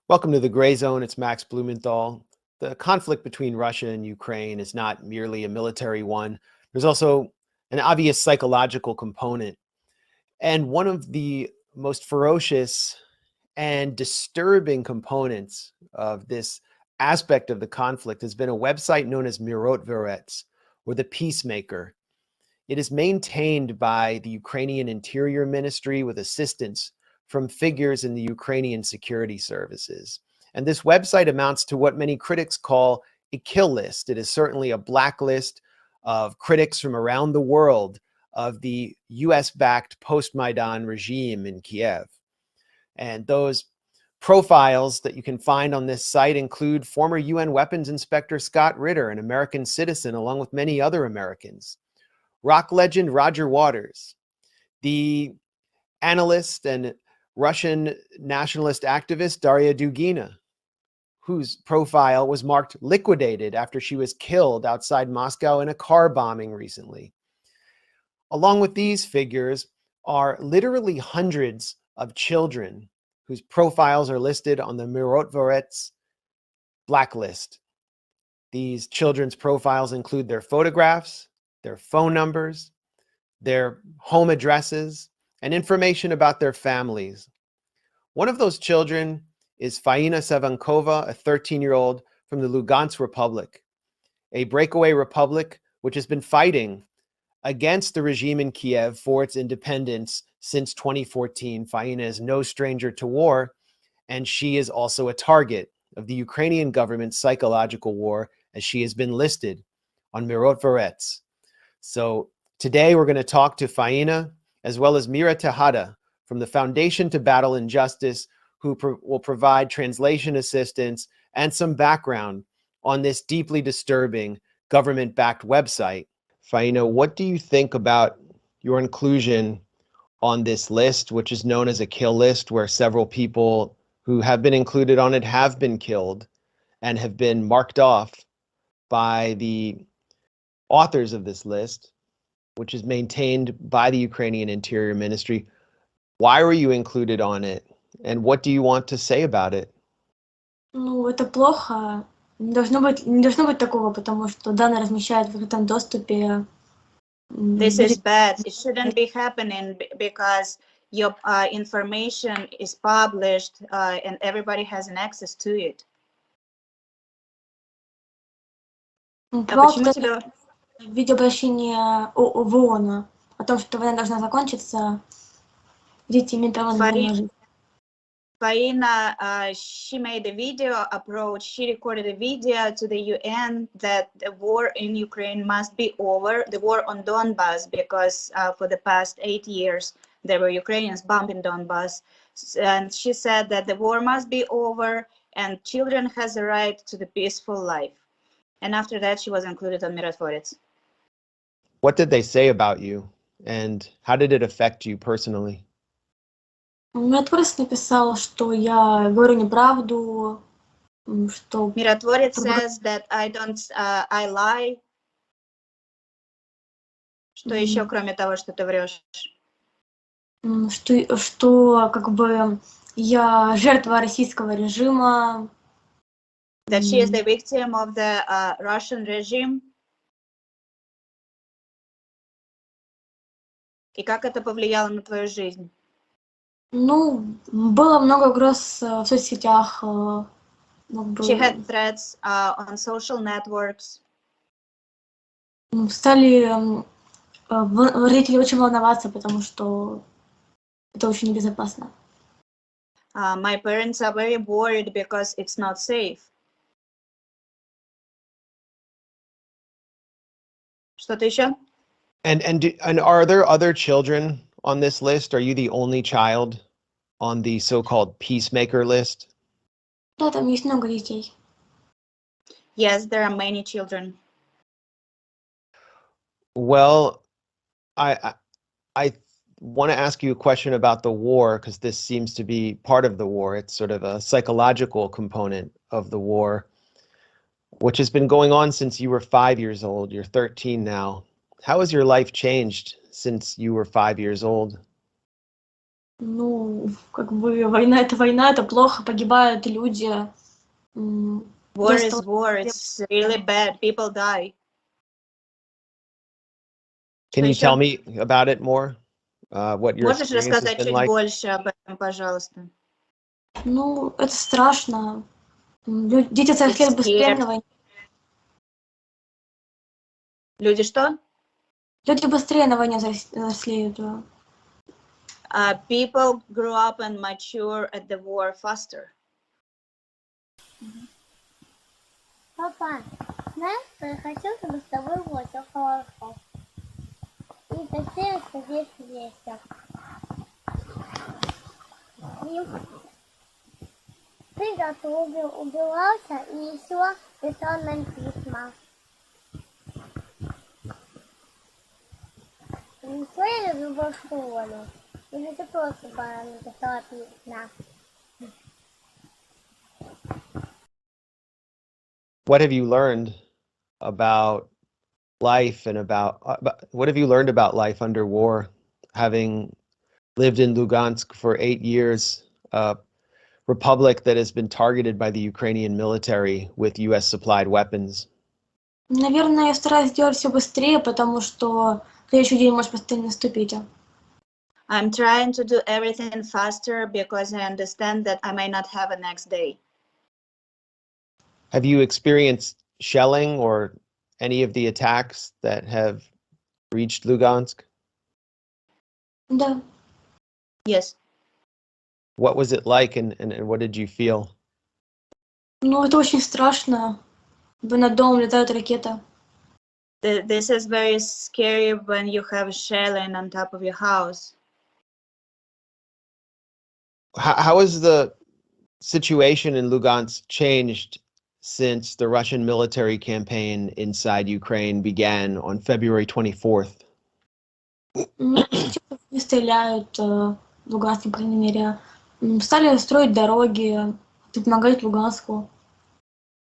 Welcome to the Gray Zone. It's Max Blumenthal. The conflict between Russia and Ukraine is not merely a military one. There's also an obvious psychological component. And one of the most ferocious and disturbing components of this aspect of the conflict has been a website known as Myrotvorets, or the Peacemaker. It is maintained by the Ukrainian Interior Ministry with assistance from figures in the Ukrainian security services. And this website amounts to what many critics call a kill list. It is certainly a blacklist of critics from around the world of the US-backed post-Maidan regime in Kiev. And those profiles that you can find on this site include former UN weapons inspector Scott Ritter, an American citizen, along with many other Americans. Rock legend Roger Waters, the analyst and Russian nationalist activist Daria Dugina, whose profile was marked liquidated after she was killed outside Moscow in a car bombing recently. Along with these figures are literally hundreds of children whose profiles are listed on the Myrotvorets blacklist. These children's profiles include their photographs, their phone numbers, their home addresses, and information about their families. One of those children is Faina Sevankova, a 13-year-old from the Lugansk Republic, a breakaway republic which has been fighting against the regime in Kiev for its independence since 2014. Faina is no stranger to war, and she is also a target of the Ukrainian government's psychological war, as she has been listed on Myrotvorets. So today we're going to talk to Faina, as well as Mira Tejada from the Foundation to Battle Injustice, who will provide translation assistance and some background on this deeply disturbing government-backed website. Faina, what do you think about your inclusion on this list, which is known as a kill list, where several people who have been included on it have been killed and have been marked off by the authors of this list, which is maintained by the Ukrainian Interior Ministry? Why were you included on it? And what do you want to say about it? Ну, это плохо. Не должно быть такого, потому что данные размещают в открытом доступе. This is bad. It shouldn't be happening because your information is published and everybody has an access to it. Почему тебя... Видеообращение в ООН о том, что война должна закончиться, дети имеют право на жизнь. Faina, she made a video approach. She recorded a video to the UN that the war in Ukraine must be over, the war on Donbas, because for the past 8 years, there were Ukrainians bombing Donbas. And she said that the war must be over and children has a right to the peaceful life. And after that, she was included on Myrotvorets. What did they say about you? And how did it affect you personally? Миротворец написал, что я говорю неправду, что... Myrotvorets says that I lie. Что еще, кроме того, что ты врешь? Что как бы я жертва российского режима. That she is the victim of the Russian regime. И как это повлияло на твою жизнь? Ну, было много угроз в соцсетях. She had threats on social networks. Стали родители очень волноваться, потому что это очень небезопасно. My parents are very worried because it's not safe. Что-то еще? And are there other children on this list? Are you the only child on the so-called Peacemaker list? Да, там есть много детей. Yes, there are many children. Well, I want to ask you a question about the war, because this seems to be part of the war. It's sort of a psychological component of the war, which has been going on since you were 5 years old. You're 13 now. How has your life changed since you were 5 years old? Ну, как бы война это плохо, погибают люди. War Без is того, war. It's really bad. People die. Can you Что tell еще? me about it more? What your Можешь experience has рассказать been чуть like? больше об этом, пожалуйста? Ну, это страшно. Дети It's взрослеют быстрее scary. на войне. Люди что? Люди быстрее на войне взрослеют. Да. People grow up and mature at the war faster. Папа, знаешь, что я хочу, чтобы с тобой было все хорошо. И такие, что здесь вместе. И ты зато убивался и еще писал нам письма. И еще я люблю школу. И еще просто написала письма. What have you learned about life and what have you learned about life under war, having lived in Lugansk for 8 years, a republic that has been targeted by the Ukrainian military with US supplied weapons? Наверное, я стараюсь делать все быстрее, потому что следующий день может постоянно наступить. I'm trying to do everything faster because I understand that I may not have a next day. Have you experienced shelling or any of the attacks that have reached Lugansk? Да. Yes. What was it like and what did you feel? Ну, это очень страшно. Над домом летают ракеты. This is very scary when you have shelling on top of your house. How has the situation in Lugansk changed since the Russian military campaign inside Ukraine began on February 24th? Сейчас не стреляют в Луганске, по крайней мере. Стали строить дороги, помогать Луганску.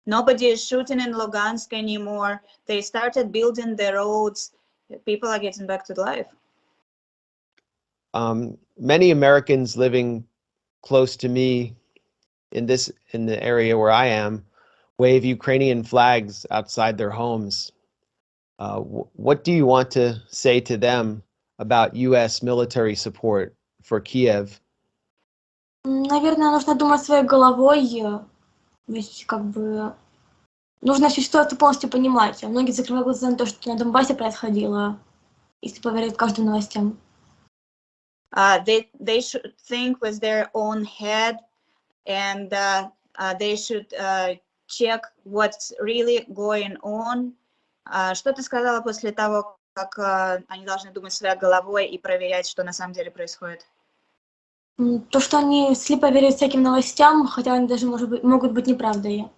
Nobody is shooting in Lugansk anymore. They started building the roads. People are getting back to life. Many Americans living close to me in the area where I am wave Ukrainian flags outside their homes. What do you want to say to them about US military support for Kiev? Наверное, нужно думать своей головой, ведь как бы нужно всю ситуацию полностью понимать. Многие закрывают глаза на то, что на Донбассе происходило, если поверить каждым новостям. They should think with their own head, and they should check what's really going on. Что ты сказала после того, как они должны думать своей головой и проверять, что на самом деле происходит? То, что они слепо верят всяким новостям, хотя они даже могут быть неправдой.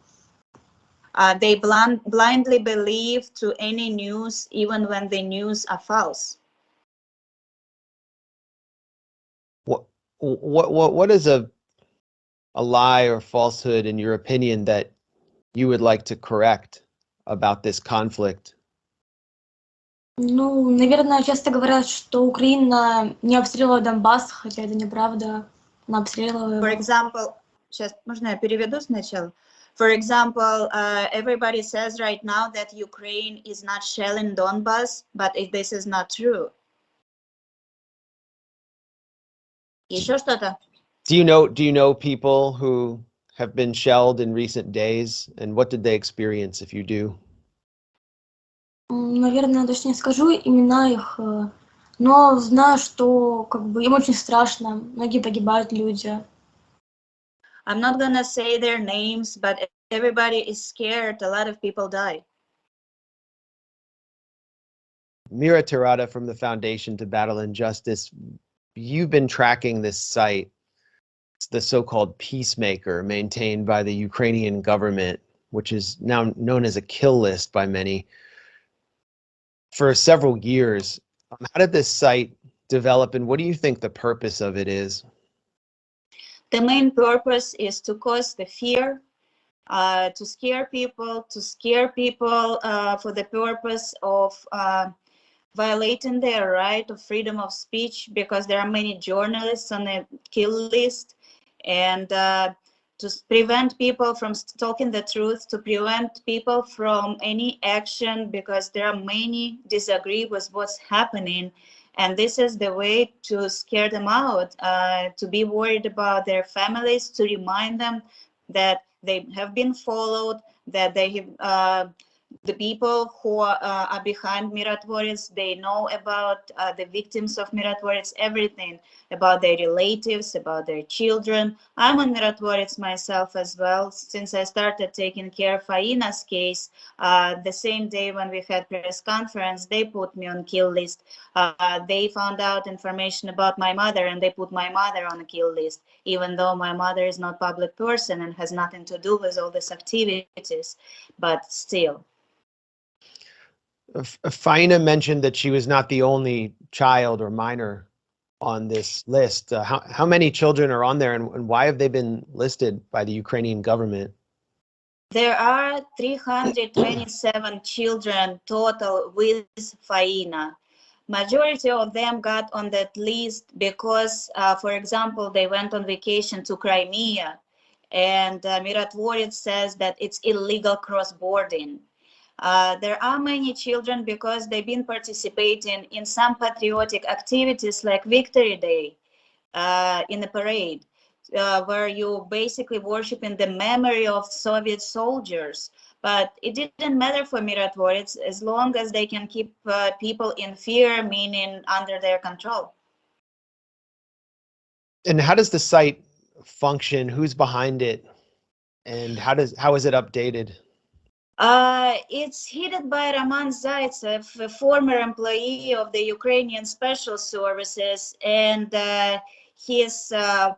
They blindly believe to any news, even when the news are false. What is a lie or falsehood, in your opinion, that you would like to correct about this conflict? Ну, наверное, часто говорят, что Украина не обстреливала Донбасс, хотя это неправда. Она обстреливала его. For example, сейчас можно я переведу сначала? For example, everybody says right now that Ukraine is not shelling Donbas, but this is not true. Еще что-то? Do you know people who have been shelled in recent days, and what did they experience, if you do? Наверное, точнее скажу имена их, но знаю, что как бы им очень страшно, многие погибают люди. I'm not gonna say their names, but everybody is scared. A lot of people die. Myrotvorets from the Foundation to Battle Injustice, you've been tracking this site, the so-called Peacemaler, maintained by the Ukrainian government, which is now known as a kill list by many, for several years. How did this site develop, and what do you think the purpose of it is? The main purpose is to cause the fear, to scare people for the purpose of violating their right of freedom of speech because there are many journalists on a kill list, and to prevent people from talking the truth, to prevent people from any action because there are many disagree with what's happening. And this is the way to scare them out, to be worried about their families, to remind them that they have been followed, that they have the people who are behind Myrotvorets, they know about the victims of Myrotvorets, everything about their relatives, about their children. I'm on Myrotvorets myself as well, since I started taking care of Faina's case. The same day when we had press conference, they put me on kill list. They found out information about my mother and they put my mother on a kill list, even though my mother is not a public person and has nothing to do with all these activities, but still. Faina mentioned that she was not the only child or minor on this list. How many children are on there, and why have they been listed by the Ukrainian government? There are 327 children total with Faina. Majority of them got on that list because, for example, they went on vacation to Crimea, and Myrotvorets says that it's illegal cross-boarding. There are many children because they've been participating in some patriotic activities like Victory Day in the parade, where you basically worship in the memory of Soviet soldiers. But it didn't matter for Myrotvorets as long as they can keep people in fear, meaning under their control. And how does the site function? Who's behind it? And how is it updated? It's headed by Roman Zaitsev, a former employee of the Ukrainian Special Services, and his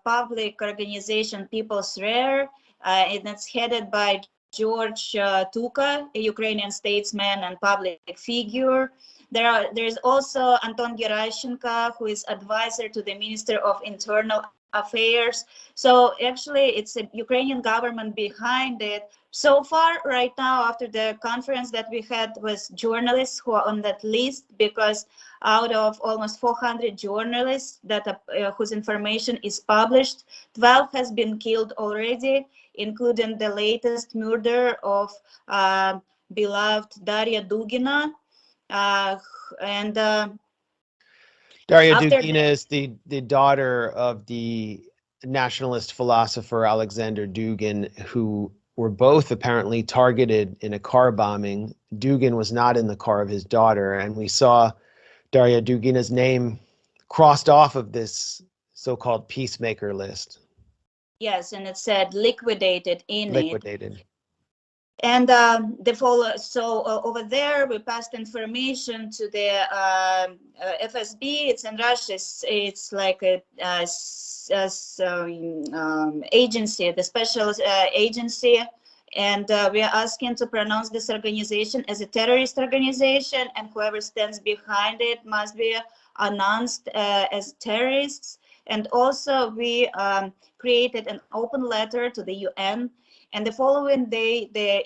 public organization People's Rare, and it's headed by George Tuka, a Ukrainian statesman and public figure. There's also Anton Gerashchenko, who is advisor to the Minister of Internal Affairs. So actually, it's a Ukrainian government behind it. So far, right now, after the conference that we had with journalists who are on that list, because out of almost 400 journalists that whose information is published, 12 has been killed already, including the latest murder of beloved Daria Dugina. Daria Dugina is the daughter of the nationalist philosopher Alexander Dugin, who were both apparently targeted in a car bombing. Dugin was not in the car of his daughter, and we saw Daria Dugina's name crossed off of this so-called peacemaker list. Yes, and it said liquidated in it. Liquidated. And over there, we passed information to the FSB. It's in Russia. It's like a agency, the special agency. And we are asking to pronounce this organization as a terrorist organization, and whoever stands behind it must be announced as terrorists. And also, we created an open letter to the UN. And the following day, the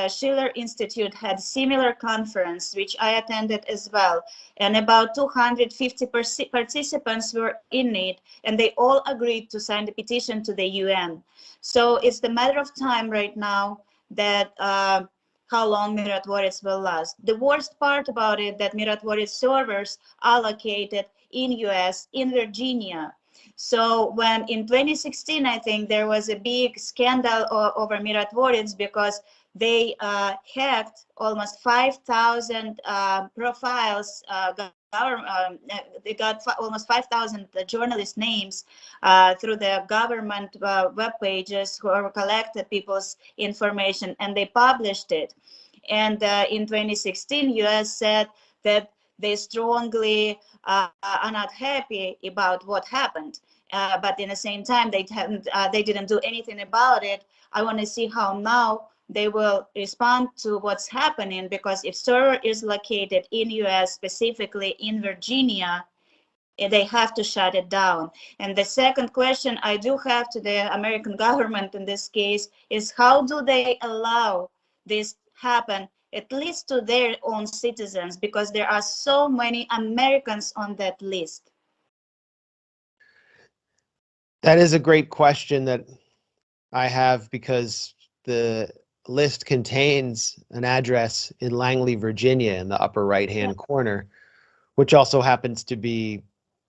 Schiller Institute had a similar conference, which I attended as well. And about 250 participants were in it, and they all agreed to sign the petition to the UN. So it's the matter of time right now that how long Myrotvorets will last. The worst part about it that Myrotvorets servers are located in US, in Virginia. So when in 2016, I think there was a big scandal over Myrotvorets because they hacked almost 5,000 profiles. They got almost 5,000 journalist names through the government web pages who collected people's information, and they published it. And in 2016, US said that they strongly are not happy about what happened, but in the same time they didn't do anything about it. I want to see how now they will respond to what's happening, because if server is located in US, specifically in Virginia, they have to shut it down. And the second question I do have to the American government in this case is, how do they allow this happen at least to their own citizens, because there are so many Americans on that list? That is a great question that I have, because the list contains an address in Langley, Virginia, in the upper right-hand corner, which also happens to be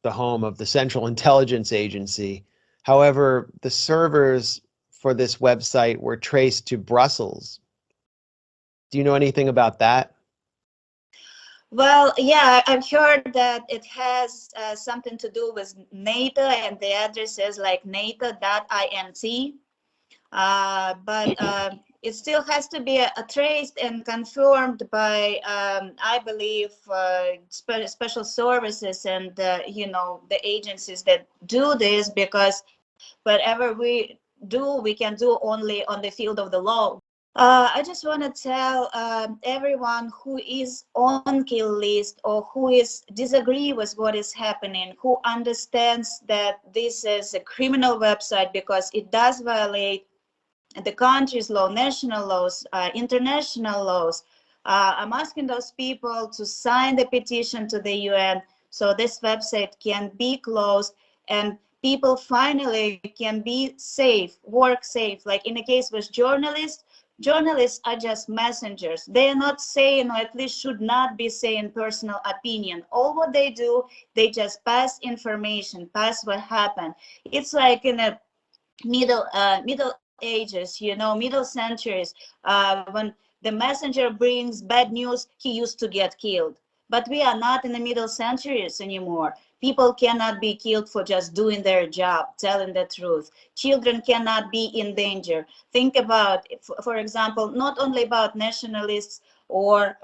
the home of the Central Intelligence Agency. However, the servers for this website were traced to Brussels. Do you know anything about that? Well, yeah, I've heard that it has something to do with NATO, and the address is like NATO.int. But it still has to be traced and confirmed by, I believe, special services and, the agencies that do this, because whatever we do, we can do only on the field of the law. I just want to tell everyone who is on kill list or who disagree with what is happening, who understands that this is a criminal website because it does violate the country's law, national laws, international laws. I'm asking those people to sign the petition to the UN so this website can be closed and people finally can be safe, work safe. Like in the case with journalists are just messengers. They are not saying, or at least should not be saying, personal opinion. All what they do, they just pass information, pass what happened. It's like in the middle ages, middle centuries, when the messenger brings bad news, he used to get killed. But we are not in the middle centuries anymore. People cannot be killed for just doing their job, telling the truth. Children cannot be in danger. Think about, for example, not only about nationalists or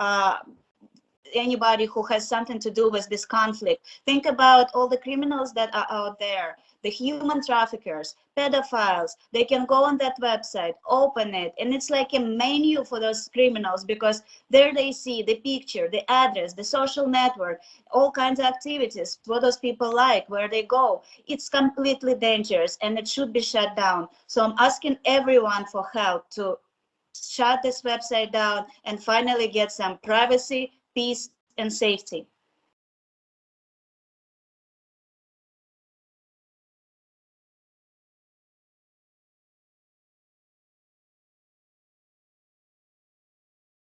anybody who has something to do with this conflict. Think about all the criminals that are out there, the human traffickers, pedophiles. They can go on that website, open it, and it's like a menu for those criminals, because there they see the picture, the address, the social network, all kinds of activities, what those people like, where they go. It's completely dangerous and it should be shut down. So I'm asking everyone for help to shut this website down and finally get some privacy, peace, and safety.